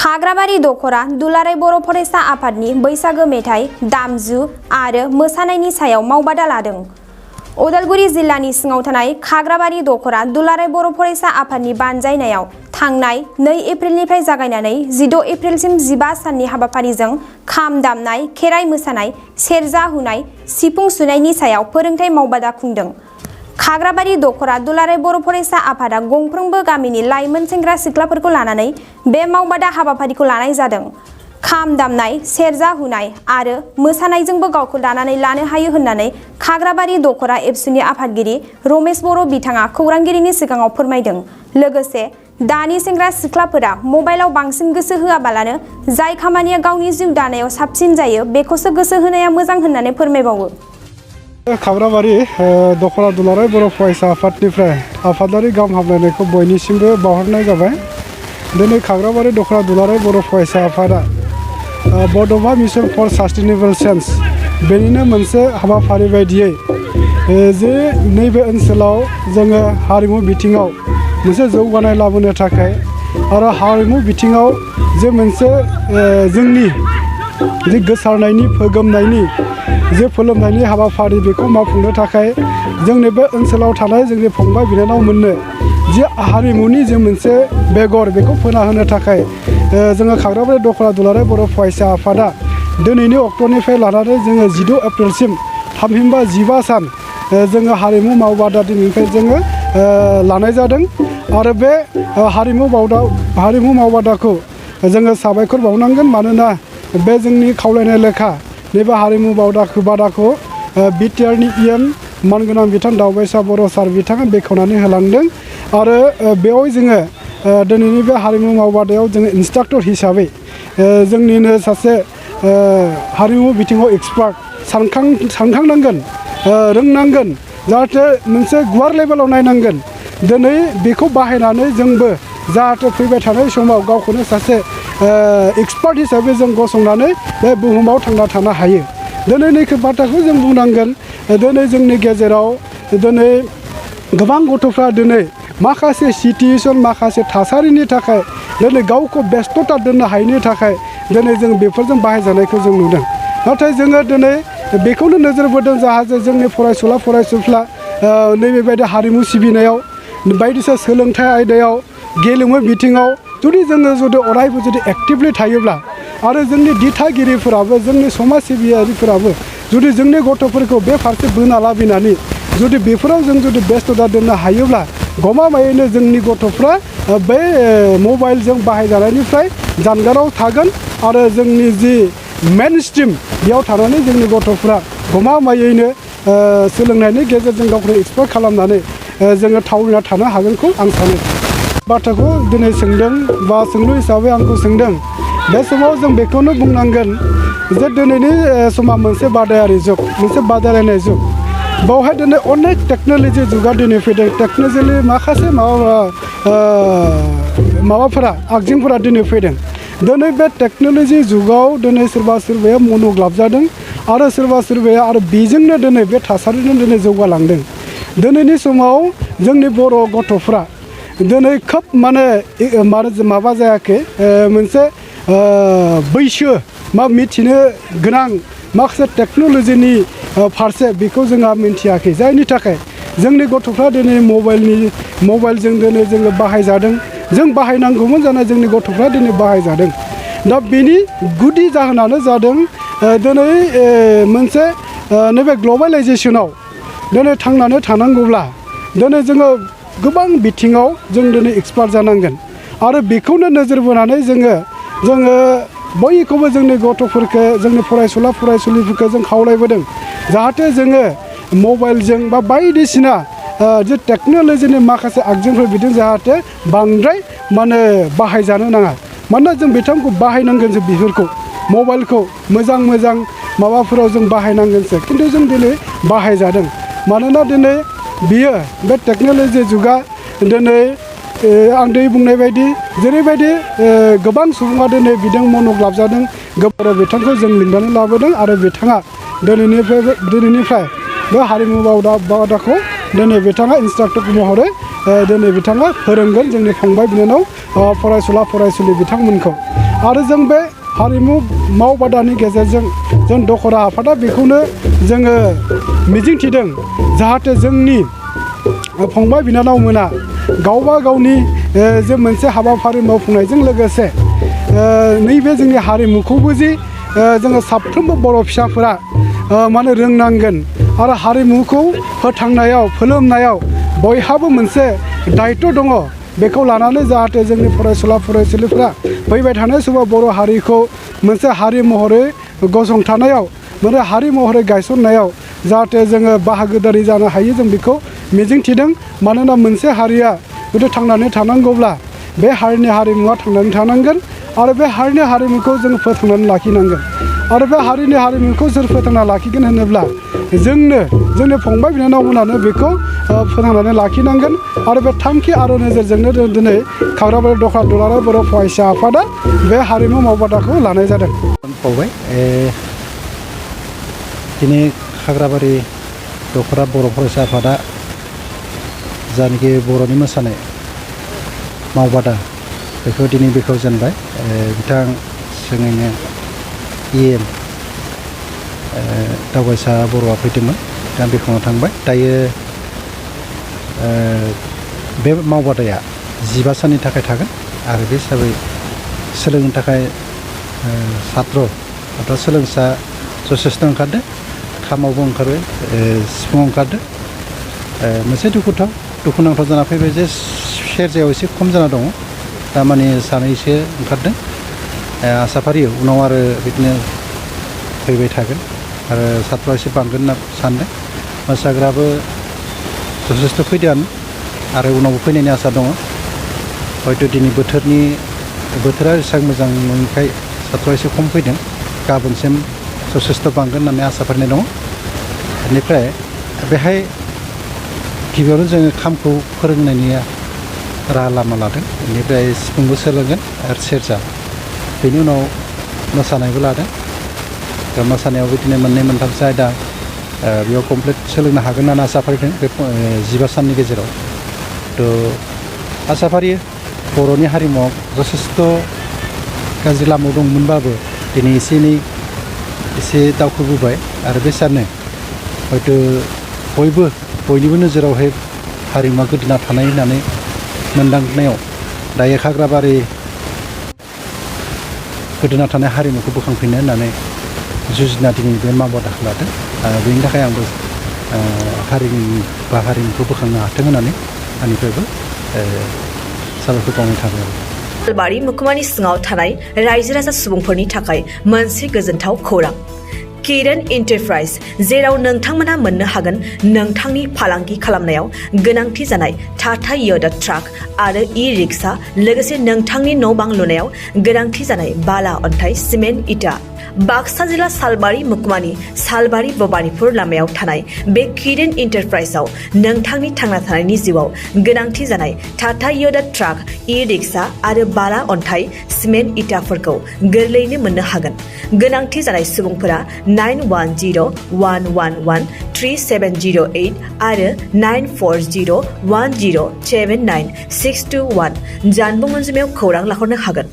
खाग्राबारि दखरा दुलाराय बर' फरायसा आफादनि बैसागो मेथाइ दामजु आरो मोसानायनि सायाव मावबादा लादों। उदालगुरि जिल्लानि सिङाव थानाय खाग्राबारि दखरा दुलाराय बर' फरायसा आफादनि बानजायनायाव थांनाय 2 एप्रिलनिफ्राय जागायनानै 16 एप्रिलसिम 15 साननि हाबाफारिजों खाम दामनाय, खेराइ मोसानाय, सेरजा हुनाय, सिफुं सुनायनि सायाव फोरोंथाइ मावबादा खुंदों। खाग्राबारि दखरा दुलाराय बर' फरायसा आफादा गंफ्रोमबो गामिनि लाइमोन सेंग्रा सिख्लाफोरखौ लानानै बे मावबादा हाबाफारिखौ लानाय जादों। खाम दामनाय, सेरजा हुनाय आरो मोसानायजोंबो गावखौ दानानै लानो हायो होननानै खाग्राबारि दखरा एबसुनि आफादगिरि रमेश बर' बिथाङा खौरांगिरिनि सिगाङाव फोरमायदों। लोगोसे दानि सेंग्रा सिख्लाफोरा मबाइलाव बांसिन गोसो होआबालानो जाय खामानिया गावनि जिउ दानायाव साबसिन जायो बेखौसो गोसो होनाया मोजां होननानै फोरमायबावो। खाग्राबारि दखरा दुलाराय बर' फरायसा आफादनिफ्राय आफादारि गाहाम हामलायनायखौ बयनिसिमबो बावहरनाय जाबाय। दिनै खाग्राबारि दखरा दुलाराय बर' फरायसा आफादा बड'फा मिशन फर सास्टेनेबल चेन्ज बेनिनो मोनसे हाबाफारि बायदियै जे नैबे ओनसोलाव जोङो हारिमु बिथिङाव मोनसे जौगानाय लाबोनो थाखाय आरो हारिमु बिथिङाव जे मोनसे जोंनि जे गोसारनायनि फोगोमनायनि जे फोलोमनायनि हाबाफारि बेखौ मावफुंनो थाखाय जोंनि बे ओनसोलाव थानाय जोंनि फंबाय बिनानावमोननो जे हारिमुनि जे मोनसे बेगर बेखौ फोना होनो थाखाय जोङो खाग्राबारि दखरा दुलाराय बर' फरायसा आफादा दिनैनि अक्ट'निफ्राय लानानै जोङो 16 एप्रिलसिम थामहिनबा 15 सान जोङो हारिमु मावबादा दिनैनिफ्राय जोङो लानाय जादों। आरो बे हारिमु मावबादाखौ जोङो साबायखर बावनांगोन। मानोना बे जोंनि खावलायनाय लेखा नैबे हारिमु बादाखौ बिटिआरनि इएम मानगोनां बिथां दावबायसा बर' सार बिथाङा बेखेवनानै होलांदों। आरो बेयाव जोङो दिनैनि बे हारिमु मावबादायाव जोङो इन्सट्राक्टर हिसाबै जोंनिनो सासे हारिमु बिथिङाव एक्सपार्ट सानखांनांगोन, रोंनांगोन, जाहाथे मोनसे गुवार लेभेलाव नायनांगोन। दिनै बेखौ बाहायनानै जोंबो जाहाथे फैबाय थानाय समाव गावखौनो सासे एक्सपार्ट हिसाबै जों गसंनानै बे बुहुमाव थांना थानो हायो। दिनै नैखो बाथ्राखौ जों बुंनांगोन। दिनै जोंनि गेजेराव दिनै गोबां गथ'फ्रा दिनै माखासे सिटुएसन माखासे थासारिनि थाखाय दिनै गावखौ बेस्थ'ता दोननो हायैनि थाखाय दिनै जों बेफोरजों बाहायजानायखौ जों नुदों। नाथाय जोङो दिनै बेखौनो नोजोर बोदों जाहाथे जोंनि फरायसुला फरायसुलिफ्रा नैबेबायदि हारिमु सिबिनायाव बायदिसिना सोलोंथाइ आयदायाव गेलेमु बिथिङाव जुदि अरायबो एक्टिभलि थायोब्ला आरो जोंनि दिथागिरिफोराबो जोंनि समाज सिबियारिफोराबो जुदि जोंनि गथ'फोरखौ बे फारसे बोना लाबोनानै जुदि बेफोराव जों बेस्थ'ता दोननो हायोब्ला गमामायैनो जोंनि गथ'फ्रा बे मबाइलजों बाहायजानायनिफ्राय जानगाराव थागोन आरो जोंनि जि मेन स्ट्रिम बेयाव थानानै जोंनि गथ'फ्रा गमामायैनो सोलोंनायनि गेजेरजों गावखौ एक्सपार्ट खालामनानै जोङो थावरिना थानो हागोनखौ आं सानो। बाथ्राखौ दिनै सोंदों बा सोंलु हिसाबै आंखौ सोंदों। बे समाव जों बेखौनो बुंनांगोन जे दिनैनि समा मोनसे बादायारि जुग, मोनसे बादायलायनाय जुग। बेवहाय दिनै अनेक टेक्न'लजि जुगा दिनै फैदों। टेक्न'लजि माखासे माबाफोरा आगजुफोरा दिनै फैदों। दिनै बे टेक्न'लजि जुगाव दिनै सोरबाया मन'ग्लाबजादों आरो सोरबाया आरो बेजोंनो दिनै बे थासारिजों दिनै जौगालांदों। दिनैनि समाव जोंनि बर' गथ'फ्रा दिनै खोब माबा जायाखै, मोनसे बैसो मिथिनो गोनां माखासे टेक्न'लजिनि फारसे बेखौ जोंहा मिन्थियाखै। जायनि थाखाय जोंनि गथ'फ्रा दिनै मबाइलजों दिनै जोङो बाहायजादों। जों बाहायनांगौमोन जानाय जोंनि गथ'फ्रा दिनै बाहायजादों। दा बेनि गुदि जाहोनानो जादों दिनै मोनसे नैबे ग्लबेलाइजेसनाव दिनै थांनानै थानांगौब्ला दिनै जोङो गोबां बिथिङाव जों दिनै एक्सपार्ट जानांगोन। आरो बेखौनो नोजोर बोनानै जोङो बयखौबो जोंनि गथ'फोरखौ जोंनि फरायसुला फरायसुलिफोरखौ जों खावलायबोदों जाहाथे जोङो मबाइलजों बा बायदिसिना जे टेक्न'लजिनि माखासे आगजुफोर बिदों जाहाथे बांद्राय बाहायजानो नाङा। मानोना जों बिथांखौ बाहायनांगोन जों बेफोरखौ मबाइलखौ मोजां माबाफोराव जों बाहायनांगोनसो। खिन्थु जों दिनै बाहायजादों। मानोना दिनै बियो बे टेक्न'लजि जुगा दिनै आं दै बुंनाय बायदि जेरैबायदि गोबां सुबुङा दिनै बिदों मन'ग्लाबजादों गोबां बिथांखौ जों लिंनानै लाबोदों आरो बिथाङा दिनैनिफ्राय बे हारिमु बादाखौ दिनै बिथाङा इन्सट्राक्टर महरै दिनै बिथाङा फोरोंगोन जोंनि फंबाय बिनानाव फरायसुला फरायसुलि बिथांमोनखौ। आरो जों बे हारिमु मावबादानि गेजेरजों जों दखरा आफादा बेखौनो जोङो मिजिंथिदों जाहाथे जोंनि फंबाय बिनानावमोना गावबा गावनि जे मोनसे हाबाफारि मावफुंनायजों लोगोसे नैबे जोंनि हारिमुखौबो जि जोङो साफ्रोमबो बर' फिसाफोरा माने रोंनांगोन आरो हारिमुखौ फोथांनायाव फोलोमनायाव बयहाबो मोनसे दायित्व दङ बेखौ लानानै जाहाथे जोंनि फरायसुला फरायसुलिफ्रा फैबाय थानाय समाव बर' हारिखौ मोनसे हारि महरै गसंथानायाव मोनसे हारि महरै गायसननायाव जाहाथे जोङो बाहागोदारि जानो हायो जों बेखौ मिजिंथिदों मानोना मोनसे हारिया जुदि थांनानै थानांगौब्ला बे हारिनि हारिमुवा थांनानै थानांगोन आरो बे हारिनि हारिमुखौ जों फोथांनानै लाखिनांगोन आरो बे हारिनि हारिमुखौ सोर फोथांना लाखिगोन होनोब्ला जोंनो जोंनि फंबाय बिनानावमोनानो बेखौ फोथांनानै लाखिनांगोन आरो बे थांखि आरो नोजोरजोंनो जों दिनै खाग्राबारि दखरा दुलाराय बर' फरायसा आफादा बे हारिमु मावबादाखौ लानाय जादों। बावबाय दिनै खाग्राबारि दखरा बर' फरायसा आफादा जायनाखि बर'नि मोसानाय मावबादा बेखौ दिनै बेखौ जेनबाय बिथां जोंनिनो EM दावबायसा बर'आ फैदोंमोन दा बेखौनो थांबाय दायो बे मावबादाया 15 साननि थाखाय थागोन आरो बे हिसाबै सोलोंनो थाखाय सात्र सोलोंसा जथेस्थ' ओंखारदों खामावबो ओंखारबाय सिफुङाव ओंखारदों मोनसे दुखुनांथाव जाना फैबाय जे सेरजायाव एसे खम जाना दङ दामाने सानैसो ओंखारदों आसाफारि उनाव आरो बिदिनो फैबाय थागोन आरो सात्रआ एसे बांगोन होनना सानदों मोसाग्राबो जथेस्थ' फैदोंआनो आरो उनावबो फैनायनि आसा दङ हयथ' दिनै बोथोरा एसेबां मोजां नङिखाय सात्रआ एसे खम फैदों गाबोनसिम जथेस्थ' बांगोन होननानै आसा फारिनाय दङ बेनिफ्राय बेहाय गिबियावनो जोङो खामखौ फोरोंनायनि राहा लामा लादों बेनिफ्राय सिफुंबो सोलोंगोन आरो सेरजा बेनि उनाव मोसानायबो लादों दा मोसानायाव बिदिनो मोननै मोनथामसो आयदा बेयाव कमप्लिट सोलोंनो हागोन होननानै आसा फारिदों बे 15 साननि गेजेराव थ' आसा फारियो बर'नि हारिमुआव जथेस्थ' गाज्रि लामायाव दंमोनबाबो दिनै एसे दावखोबोबाय आरो बे साननो हयथ' बयनिबो नोजोरावहाय हारिमुवा गोदोना थानाय होननानै मोनदांनायाव दायो खाग्राबारि गोदोना थानाय हारिमुखौ बोखांफिननो होननानै जुजिना दिनै बे मावबादाखौ लादों बेनि थाखाय आंबो हारिमुखौ बोखांनो हाथों होननानै आंनिफ्रायबो साबायखर बावनाय थाबाय आरो सालबारि मुखुमानि सिङाव थानाय रायजो राजा सुबुंफोरनि थाखाय मोनसे गोजोनथाव खौरां किरण एन्टारप्राइज जेराव नोंथांमोना मोननो हागोन नोंथांनि फालांगि खालामनायाव गोनांथि जानाय टाटा य'दा ट्राक आरो ई-रिक्सा लोगोसे नोंथांनि न' बां लुनायाव गोनांथि जानाय बाला अन्थाइ सिमेन्ट इटा बाक्सा जिल्ला सालबारि मुखुमानि सालबारि भबानिपुर लामायाव थानाय बे किरण एन्टारप्राइजआव नोंथांनि थांना थानायनि जिउआव गोनांथि जानाय टाटा य'दा ट्राक ई-रिक्सा आरो बाला अन्थाइ सिमेन्ट इटाफोरखौ गोरलैयैनो मोननो हागोन गोनांथि जानाय सुबुंफोरा 9101113708 आरो 9401079621 जानबुं अनजिमायाव खौरां लाहरनो हागोन।